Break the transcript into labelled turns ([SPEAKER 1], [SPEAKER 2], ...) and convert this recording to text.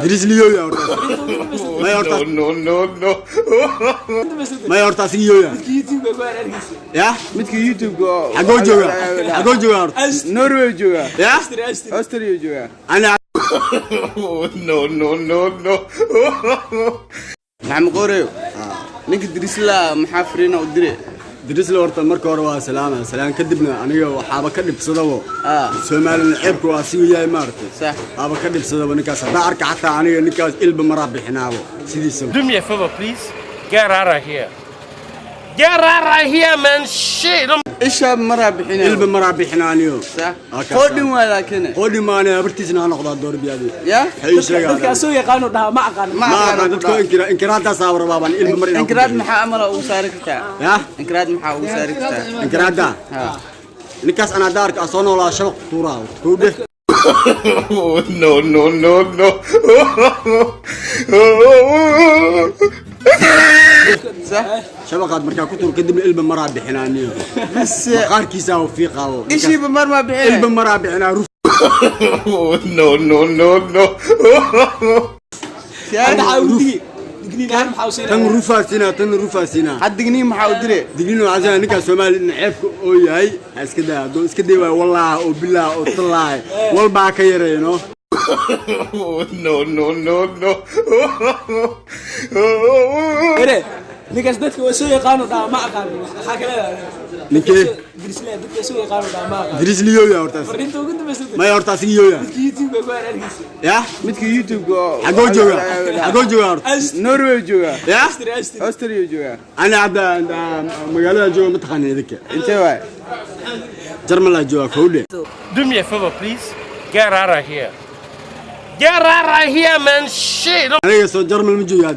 [SPEAKER 1] دريس ليو يا ورطة ما يورطة
[SPEAKER 2] No, no, no.
[SPEAKER 1] ما يورطة سيو يا يا
[SPEAKER 3] midka YouTube-ga
[SPEAKER 1] حقول جوا
[SPEAKER 3] Norway jooga
[SPEAKER 1] يا
[SPEAKER 3] Australia jooga
[SPEAKER 1] أنا
[SPEAKER 2] No, no, no, no.
[SPEAKER 3] maxaa qorayo ninka Drisla maxaa fariina u diray
[SPEAKER 1] دريس لورطة مركو روا سلام كدبنا أنا وحابة كدب صدقه سومالي نحبك واسيو يا مارتي
[SPEAKER 3] صح
[SPEAKER 1] حابة كدب صدقه نكاس دارك حتى أنا نكاس قلب مرابح هنا سيدي سو
[SPEAKER 4] Do me a favor, please. Get out of here. Get out of here, man. Shit.
[SPEAKER 3] isha maraa bixinay
[SPEAKER 1] قلب مرابح هنا نيو
[SPEAKER 3] صح
[SPEAKER 1] Okay,
[SPEAKER 3] qodin walaakina
[SPEAKER 1] قولي ما أنا برتيزنا نقضى الدور بيادي
[SPEAKER 3] ya
[SPEAKER 1] حيش
[SPEAKER 5] dadka
[SPEAKER 1] لقى
[SPEAKER 5] soo yaqaan oo dhaha ma aqaan
[SPEAKER 3] ma
[SPEAKER 1] ما
[SPEAKER 3] aqaan
[SPEAKER 1] أنا تدكو إنكرات صابر بابا قلب مرينا
[SPEAKER 3] inkiraad maxaa amala u saari kartaa
[SPEAKER 1] يا
[SPEAKER 3] inkiraad maxaa u saari kartaa
[SPEAKER 1] إنكرات ده
[SPEAKER 3] ha
[SPEAKER 1] نكاس أنا دارك أصلا ولا شبق طورة كوده
[SPEAKER 2] No, no, no, no.
[SPEAKER 3] صح
[SPEAKER 1] شبقات مركا كتر كدب قلب مرابح هنا نيو
[SPEAKER 3] بس
[SPEAKER 1] قار كيسا وفيقا
[SPEAKER 3] ishi bamar ma
[SPEAKER 1] قلب
[SPEAKER 3] bixinay
[SPEAKER 1] مرابح هنا روف
[SPEAKER 2] No, no, no, no.
[SPEAKER 5] maxaa u digi digniin ahaan maxaa u siinaa
[SPEAKER 1] تن روفا سينا
[SPEAKER 3] hadigni maxaa u diray
[SPEAKER 1] دقينو عزيزنا نكا سومالي نعيبك اوياي اسكدا دو اسكدي والله او بالله او طلعي والبا كيرينو
[SPEAKER 2] No, no, no, no.
[SPEAKER 5] ere ninkaas dadka waa soo yaqaan oo dhaha ma aqaan waxa kale
[SPEAKER 1] نكي
[SPEAKER 5] Drisla dadka soo yaqaan oo dhaha ma aqaan
[SPEAKER 1] دريس ليو يا ورتاس
[SPEAKER 5] farinta ugu dambaysa
[SPEAKER 1] ما يا ورتاس يو يا
[SPEAKER 5] YouTube ku aragaysa
[SPEAKER 1] يا
[SPEAKER 3] midka YouTube-ga
[SPEAKER 1] حقول جوا
[SPEAKER 3] Norway jooga
[SPEAKER 1] يا
[SPEAKER 3] Australia jooga
[SPEAKER 1] انا عبد مقالة جوا متخاني ذيك
[SPEAKER 3] intee waay
[SPEAKER 1] جرملا جوا كودي
[SPEAKER 4] Do me a favor, please. Get out of here. Get out of here, man. Shit.
[SPEAKER 1] انا يسو جرمل مجو